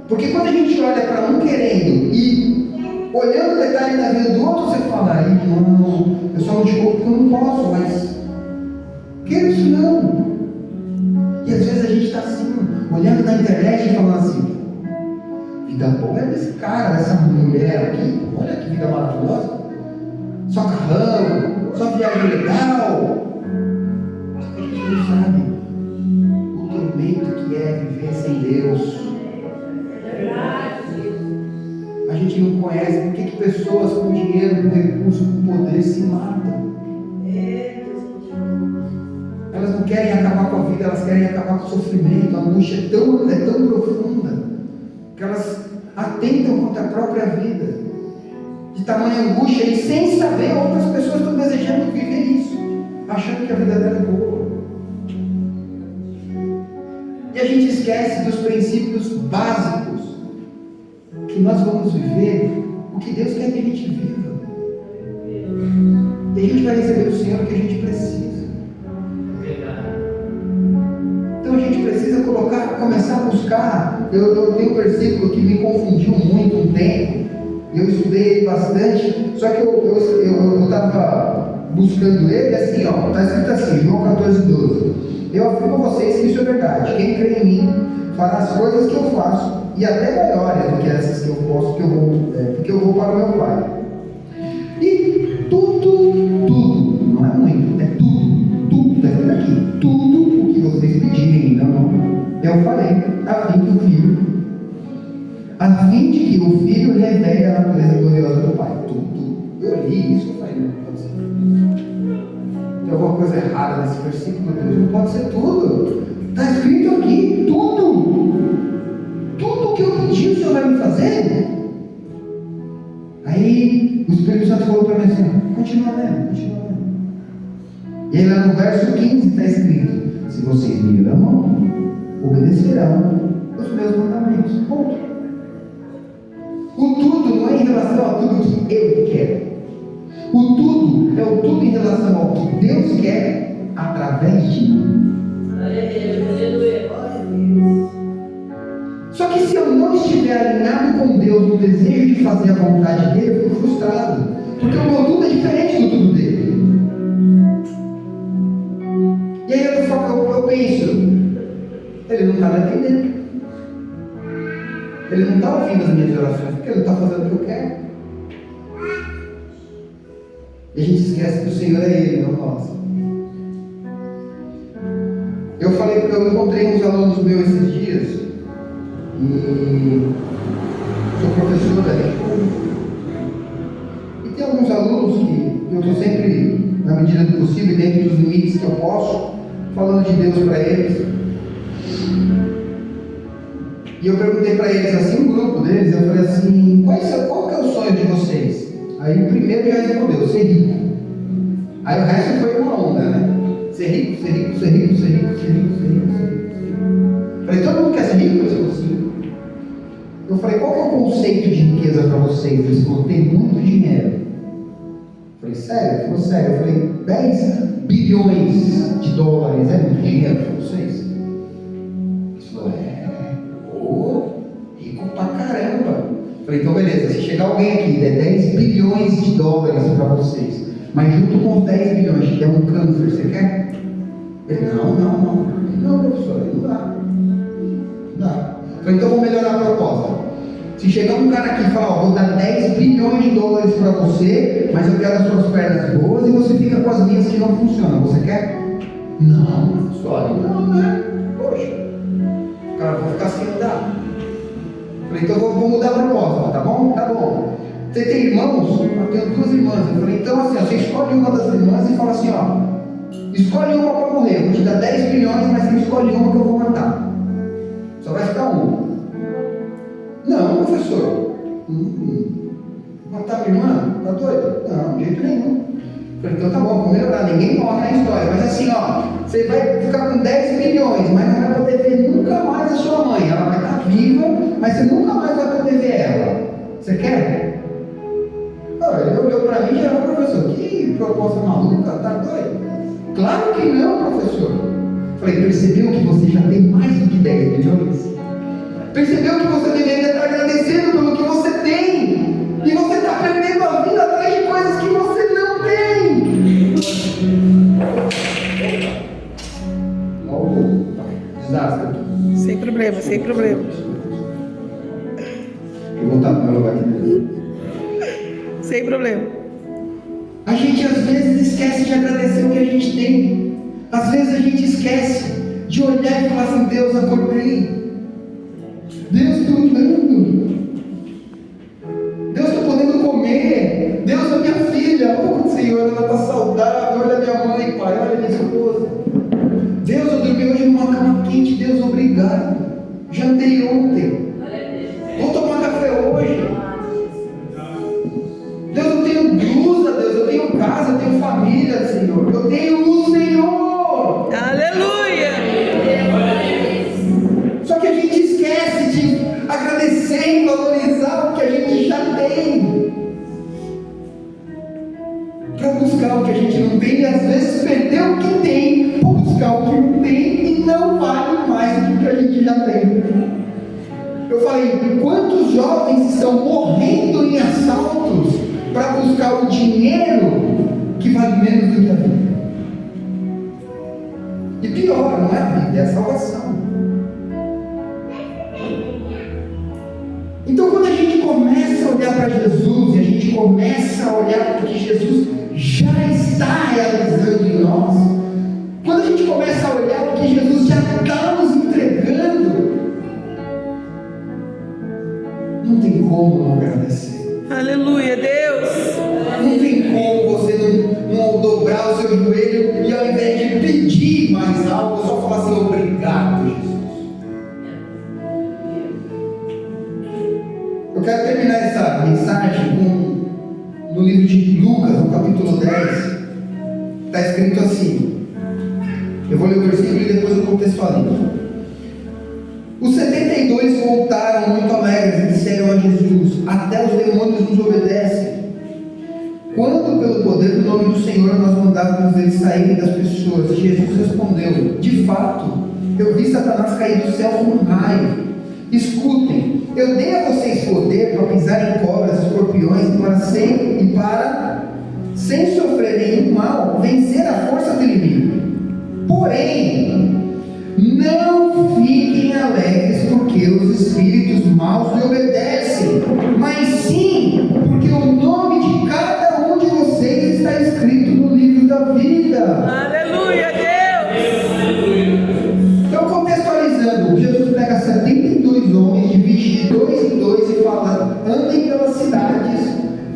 Porque quando a gente olha para um querendo e olhando o detalhe da vida do outro, você fala: aí, não, eu só não te culpo porque eu não posso, mas quero isso não. E às vezes a gente está assim, olhando na internet e falando assim: vida boa é desse cara, dessa mulher aqui, olha que vida maravilhosa, só carrão, só viagem legal. A gente não sabe o tormento que é viver sem Deus. A gente não conhece por que pessoas com dinheiro, com recurso, com poder se matam. Elas não querem acabar com a vida, elas querem acabar com o sofrimento. A angústia é tão profunda que elas atentam contra a própria vida, de tamanha angústia, e sem saber, outras pessoas estão desejando viver isso, achando que a vida dela é boa. E a gente esquece dos princípios básicos que nós vamos viver, o que Deus quer que a gente viva. E a gente vai receber do Senhor o que a gente precisa. Então a gente precisa começar a buscar. Eu tenho um versículo que me confundiu muito um tempo, eu estudei ele bastante, só que eu estava buscando ele assim, está escrito assim, João 14:12. Eu afirmo a vocês que isso é verdade: quem crê em mim fará as coisas que eu faço, e até maiores do que essas que eu posso, porque eu vou para o meu Pai. E tudo, não é muito, é tudo, está escrito aqui, tudo o que vocês pedirem, eu farei, a fim de que o Filho revele a natureza gloriosa do Pai. Tudo. Eu li isso, eu falei: não pode ser. Tem alguma coisa errada nesse versículo, Deus? Não pode ser tudo. Está escrito aqui, tudo que eu assim, continua lendo. E aí lá no verso 15 está escrito: se vocês me amam, obedecerão os meus mandamentos. Ponto. O tudo não é em relação a tudo que eu quero. O tudo é o tudo em relação ao que Deus quer através de mim. Só que se eu não estiver alinhado com Deus no desejo de fazer a vontade dele, eu fico frustrado. Porque o meu tudo é diferente do tudo dele. E aí eu penso, ele não está me atendendo. Ele não está ouvindo as minhas orações, porque ele não está fazendo o que eu quero. E a gente esquece que o Senhor é Ele, não nós. Eu encontrei uns alunos meus esses dias, e sou professor da escola. E tem alguns alunos que eu estou sempre, na medida do possível, dentro dos limites que eu posso, falando de Deus para eles. E eu perguntei para eles assim, um grupo deles, eu falei assim, qual que é o sonho de vocês? Aí o primeiro já respondeu, ser rico. Aí o resto foi uma onda, né? Ser rico. Falei, todo mundo quer ser rico? Eu disse, sim. Eu falei, qual que é o conceito de riqueza para vocês? Eles falaram, ter muito dinheiro. Eu falei, sério? Ele falou, sério. Eu falei, 10 bilhões de dólares é muito dinheiro para vocês? Ele falou, rico pra caramba. Eu falei, então beleza, se chegar alguém aqui e der 10 bilhões de dólares para vocês, mas junto com os 10 bilhões te der um câncer, você quer? Ele, não, professor, não dá. Eu falei, então vou melhorar a proposta. Se chegar um cara aqui e falar, vou dar 10 bilhões de dólares para você, mas eu quero as suas pernas boas e você fica com as minhas que não funcionam, você quer? Não, professor, não, né? Poxa, o cara vai ficar sem andar. Eu falei, então vou mudar a proposta, tá bom? Tá bom. Você tem irmãos? Eu tenho 2 irmãs. Eu falei, então assim, você escolhe uma das irmãs e fala assim, escolhe uma para morrer. Eu vou te dar 10 bilhões, mas você escolhe uma que eu vou matar. Só vai ficar uma. Não, professor. Matar minha irmã? Tá doido? Não, de jeito nenhum. Eu falei, então tá bom, vou melhorar. Ninguém morre na história. Mas assim, você vai ficar com 10 bilhões, mas não vai poder ver nunca mais a sua mãe. Ela vai estar viva, mas você nunca mais vai poder ver ela. Você quer? Ele olhou para mim e já falou, professor, que proposta maluca, tá doido? Claro que não, professor. Falei, percebeu que você já tem mais do que 10 bilhões? Percebeu que você deveria estar agradecendo pelo que você tem? E você está perdendo a vida atrás de coisas que você não tem. Desastre. Sem problema. Vou voltar para o meu lugar aqui. Sem problema. A gente às vezes esquece de agradecer o que a gente tem. Às vezes a gente esquece de olhar e falar assim, Deus, acordei. Deus, estou andando. Deus, estou podendo comer. Deus, a minha filha. Oh, Senhor, ela está saudável. Olha a minha mãe, Pai. Olha a minha esposa. Deus, eu dormi hoje numa cama quente. Deus, obrigado. Jantei ontem. Vou tomar café hoje. Deus, eu tenho blusa, Deus, eu tenho casa, eu tenho família, Senhor. Eu tenho o Senhor. Aleluia. Só que a gente esquece de agradecer e valorizar o que a gente já tem. Para buscar o que a gente não tem e às vezes perder o que tem para buscar o que não tem e não vale mais do que a gente já tem. Eu falei, quantos jovens estão morrendo em assaltos para buscar o dinheiro que vale menos do que a vida? E pior, não é a vida, é a salvação. Então quando a gente começa a olhar para Jesus e a gente começa a olhar para o que Jesus já está realizando em nós, quando a gente começa a olhar o que Jesus já está nos entregando, não tem como não agradecer. Aleluia, Deus. Não tem como você não dobrar o seu joelho e ao invés de pedir mais algo, só falar assim, obrigado, Jesus. Eu quero terminar essa mensagem no livro de Lucas, no capítulo 10, está escrito assim. Eu vou ler o versículo e depois eu contextualizo. Os 72 voltaram muito alegres e disseram a Jesus: até os demônios nos obedecem. Quando pelo poder do nome do Senhor nós mandávamos eles saírem das pessoas? Jesus respondeu: de fato, eu vi Satanás cair do céu como um raio. Escutem, eu dei a vocês poder para pisar em cobras, escorpiões e para, sem sofrer nenhum mal, vencer a força do inimigo. Porém, não fiquem alegres porque os espíritos maus lhe obedecem, mas sim porque o nome de cada um de vocês está escrito no livro da vida. Aleluia, Deus! Então, contextualizando, Jesus pega 72 homens, divide de 2 em 2 e fala: andem pelas cidades,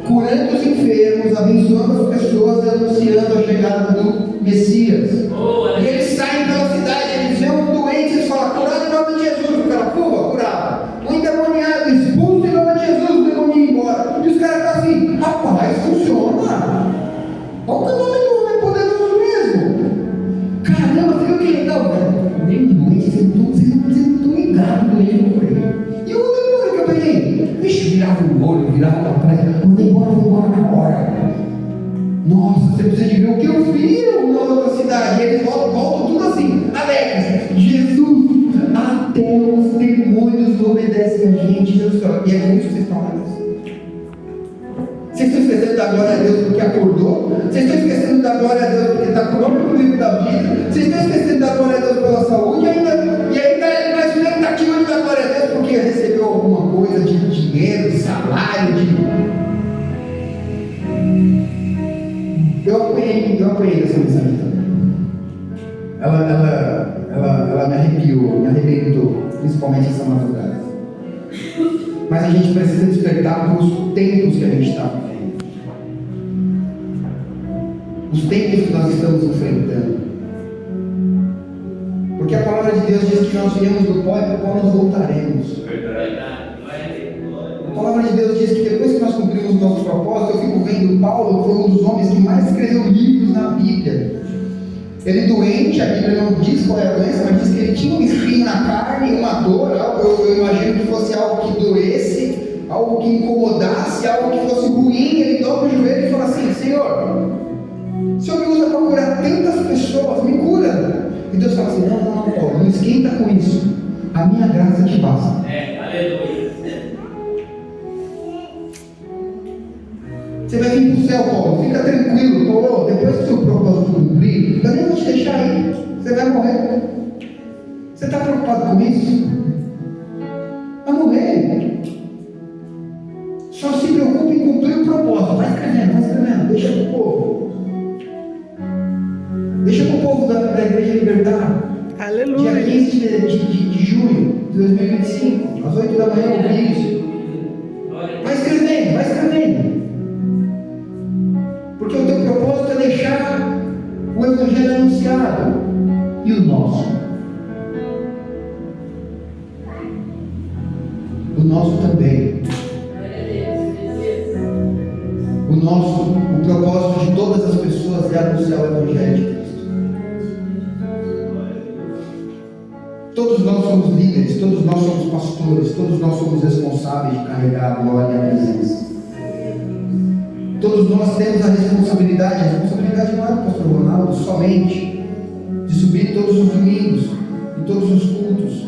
curando os enfermos, abençoando as pessoas e anunciando a chegada do Messias. E eles saem pela cidade, eles veem um doente, eles falam: curado em nome de Jesus. O cara, pula, curado. Um endemoniado, expulso em nome de Jesus, o demônio ia embora. E os caras estão assim: rapaz, funciona. Olha o nome do homem, é poderoso mesmo. Caramba, você viu que legal, cara? Nem doente, vocês não estão ligados no doente que eu peguei. E o demônio que eu peguei? Vixe, virava o olho, virava para trás. Vou embora na hora. Nossa, você precisa de ver o que eu vi na outra cidade. E eles voltam tudo assim, alegres. Jesus, até os demônios obedecem a gente. Jesus fala: e é por isso que vocês estão alegres? Vocês estão esquecendo da glória a Deus porque acordou? Vocês estão esquecendo da glória a Deus porque está com o nome no livro da vida? Vocês estão esquecendo da glória a Deus pela saúde? E aí está na expectativa de dar glória a Deus porque recebeu alguma coisa de dinheiro, de salário, Eu apanhei dessa mensagem também. Ela me arrepiou, me arrebentou, principalmente essa madrugada. Mas a gente precisa despertar para os tempos que a gente está vivendo. Os tempos que nós estamos enfrentando. Porque a palavra de Deus diz que nós viemos do pó e para o pó nós voltaremos. A palavra de Deus diz que depois que nós cumprimos o nosso propósito, eu fico vendo Paulo, que foi um dos homens que mais escreveu livros na Bíblia. Ele doente, a Bíblia não diz qual é a doença, mas diz que ele tinha um espinho na carne, uma dor, eu imagino que fosse algo que doesse, algo que incomodasse, algo que fosse ruim. Ele dobra o joelho e fala assim: Senhor, o Senhor me usa para curar tantas pessoas, me cura. E Deus fala assim: não, Paulo, não esquenta com isso, a minha graça te basta. Aleluia. Você vai vir para o céu, Paulo, fica tranquilo, Paulo, depois que o seu propósito cumprir, eu nem vou te deixar aí, você vai morrer. Você está preocupado com isso? Vai morrer. Só se preocupe em cumprir o propósito. Vai escrevendo, deixa para o povo. Deixa para o povo da Igreja Libertar. Aleluia. Dia 15 de junho de 2025, às 8 da manhã, eu ouvi isso. Vai escrevendo. Porque o teu propósito é deixar o Evangelho anunciado. E o nosso? O nosso também. O propósito de todas as pessoas é anunciar o Evangelho de Cristo. Todos nós somos líderes, todos nós somos pastores, todos nós somos responsáveis de carregar a glória e a presença. Todos nós temos a responsabilidade não é do pastor Ronaldo somente, de subir todos os domingos, em todos os cultos,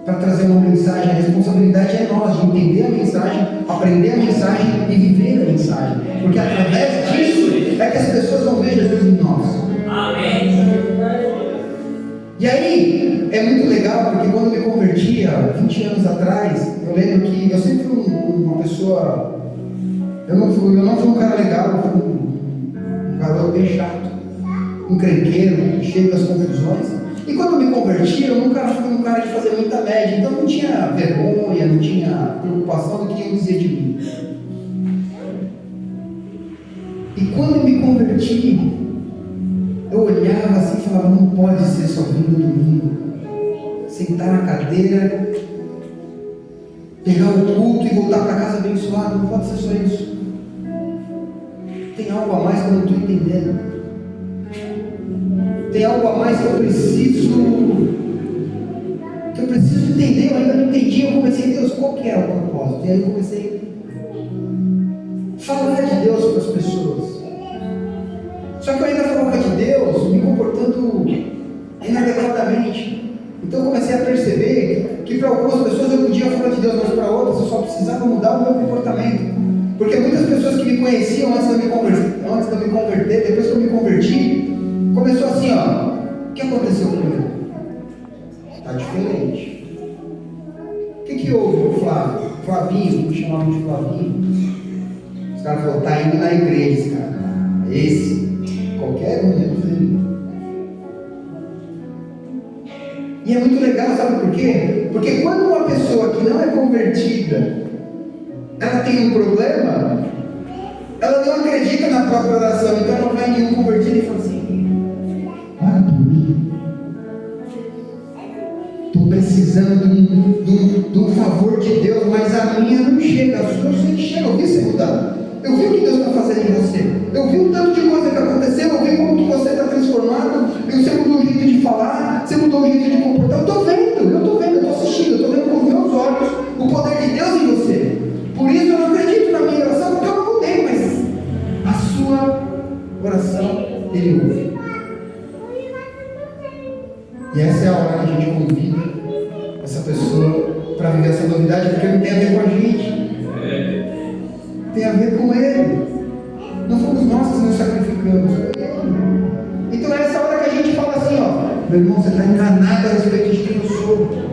para trazer uma mensagem. A responsabilidade é nossa, de entender a mensagem, aprender a mensagem e viver a mensagem, porque através disso é que as pessoas vão ver Jesus em nós. Amém. E aí, é muito legal, porque quando eu me converti há 20 anos atrás, eu lembro que eu sempre fui uma pessoa. Eu não fui um cara legal, eu fui um garoto bem chato, encrenqueiro, cheio das confusões. E quando eu me converti, eu nunca fui um cara de fazer muita média, então não tinha vergonha, não tinha preocupação do que iam dizer de mim. E quando eu me converti, eu olhava assim e falava: não pode ser só vir no domingo, sentar na cadeira, pegar o culto e voltar para casa abençoado, não pode ser só isso. tem algo a mais que eu não estou entendendo. Tem algo a mais que eu preciso entender. Eu ainda não entendi. Eu comecei, Deus, qual que era o propósito? E aí eu comecei a falar de Deus para as pessoas. Só que eu ainda falava de Deus me comportando inadequadamente. Então eu comecei a perceber que para algumas pessoas eu podia falar de Deus, mas para outras eu só precisava mudar o meu comportamento. Porque muitas pessoas que me conheciam antes de eu me converter, depois que eu me converti, começou assim, ó, o que aconteceu com ele? Está diferente. O que houve, Flávio? Flavinho, me chamavam de Flavinho. Os caras falaram, está indo na igreja, esse cara. Esse, qualquer um, menos ele. E é muito legal, sabe por quê? Porque quando uma pessoa que não é convertida, ela tem um problema, ela não acredita na própria oração, então ela vai em um convertido e fala assim, ora por mim. Estou precisando de um favor de Deus, mas a minha não chega, a sua eu sei que chega, eu vi você mudar. Eu vi o que Deus está fazendo em você. Eu vi o tanto de coisa que aconteceu, eu vi como que você está transformado, você mudou o jeito de falar, você mudou o jeito de comportar. Eu estou assistindo, eu estou vendo com os meus olhos o poder de Deus em você. Por isso eu não acredito na minha oração, porque eu não mudei, mas a sua oração Ele ouve. E essa é a hora que a gente convida essa pessoa para viver essa novidade, porque não tem a ver com a gente. Tem a ver com Ele. Não fomos nós que nos sacrificamos. Então é essa hora que a gente fala assim, ó, meu irmão, você está enganado a respeito de quem eu sou.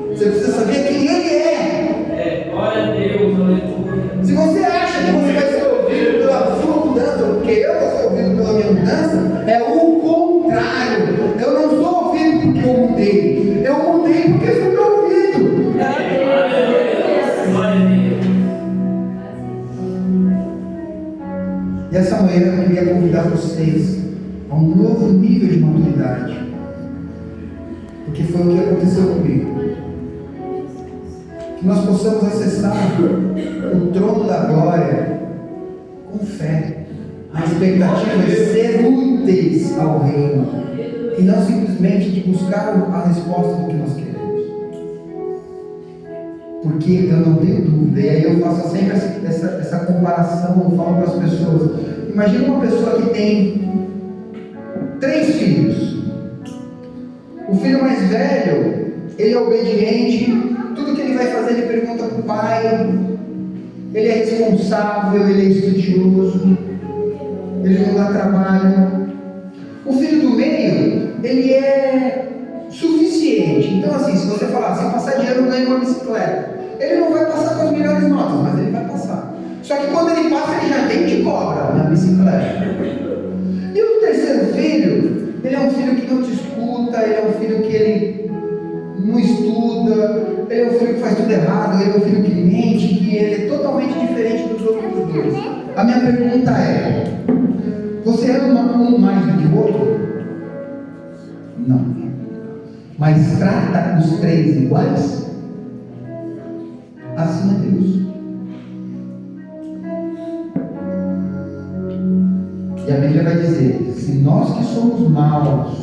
Você precisa saber quem Ele é. Glória a Deus, aleluia. Se você acha que você vai ser ouvido pela sua mudança, porque eu vou ser ouvido pela minha mudança, é o contrário. Eu não sou ouvido porque eu mudei. Eu mudei porque fui ouvido. Glória a Deus. E essa manhã eu queria convidar vocês a um novo nível de maturidade. Porque foi o que aconteceu comigo. Que nós possamos acessar o trono da glória com fé. A expectativa é ser úteis ao reino e não simplesmente de buscar a resposta do que nós queremos. Porque eu não tenho dúvida, e aí eu faço sempre essa comparação, eu falo para as pessoas. Imagina uma pessoa que tem 3 filhos. O filho mais velho, ele é obediente, tudo que ele vai fazer ele pergunta para o pai, ele é responsável, ele é estudioso, ele não dá trabalho. O filho do meio, ele é suficiente. Então assim, se você falar, se eu passar de ano eu ganho uma bicicleta, ele não vai passar com as melhores notas, mas ele vai passar. Só que quando ele passa, ele já vem de cobra na bicicleta. E o terceiro filho, ele é um filho que não te escuta, ele é um filho que ele não estuda, ele é um filho que faz tudo errado, ele é um filho que mente, que ele é totalmente diferente dos outros dois. A minha pergunta é, você ama um mais do que o outro? Não. Mas trata os 3 iguais? Assim é Deus. E a Bíblia vai dizer, se nós que somos maus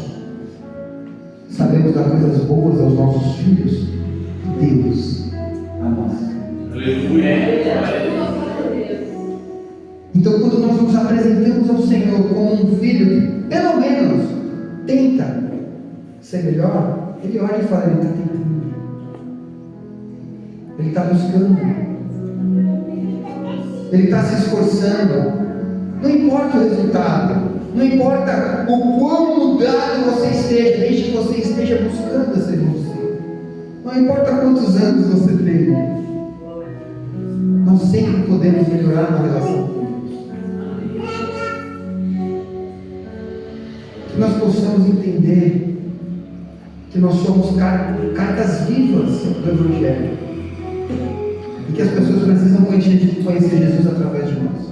sabemos dar coisas boas aos nossos filhos, Deus a nós. Então quando nós nos apresentamos ao Senhor como um filho que pelo menos tenta ser melhor, Ele olha e fala, ele está tentando. Ele está buscando. Ele está se esforçando. Não importa o resultado. Não importa o quão mudado você esteja, desde que você esteja buscando essa evolução. Não importa quantos anos você tem. Nós sempre podemos melhorar na relação com Deus. Que nós possamos entender que nós somos cartas vivas do Evangelho. E que as pessoas precisam conhecer Jesus através de nós.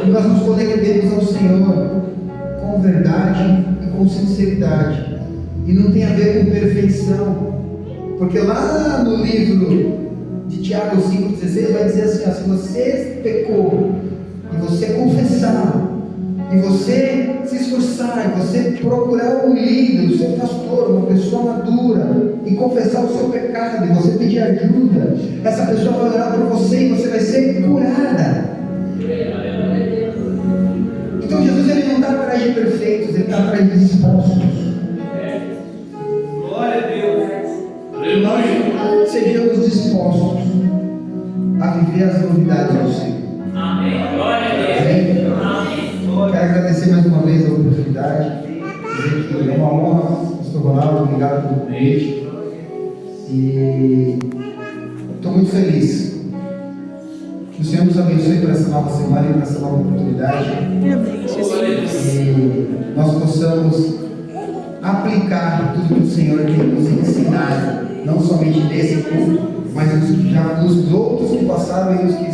Que nós nos conectemos ao Senhor com verdade e com sinceridade. E não tem a ver com perfeição. Porque lá no livro de Tiago 5,16 vai dizer assim, ó, se você pecou e você confessar, e você se esforçar, e você procurar um líder, o seu pastor, uma pessoa madura, e confessar o seu pecado, e você pedir ajuda, essa pessoa vai orar por você e você vai ser curada. Então Jesus ele não está atrás de perfeitos, ele está atrás de dispostos. Glória a Deus. Nós sejamos dispostos a viver as novidades do Senhor. Amém. Glória a Deus. Amém? Amém. Quero agradecer mais uma vez a oportunidade, dizer que é uma honra, pastor Ronaldo, obrigado pelo convite. E estou muito feliz. Que o Senhor nos abençoe para essa nova semana e para essa nova oportunidade. Amém, Jesus. E nós possamos aplicar tudo que o Senhor tem nos ensinado, não somente nesse culto, mas nos outros que passaram e nos que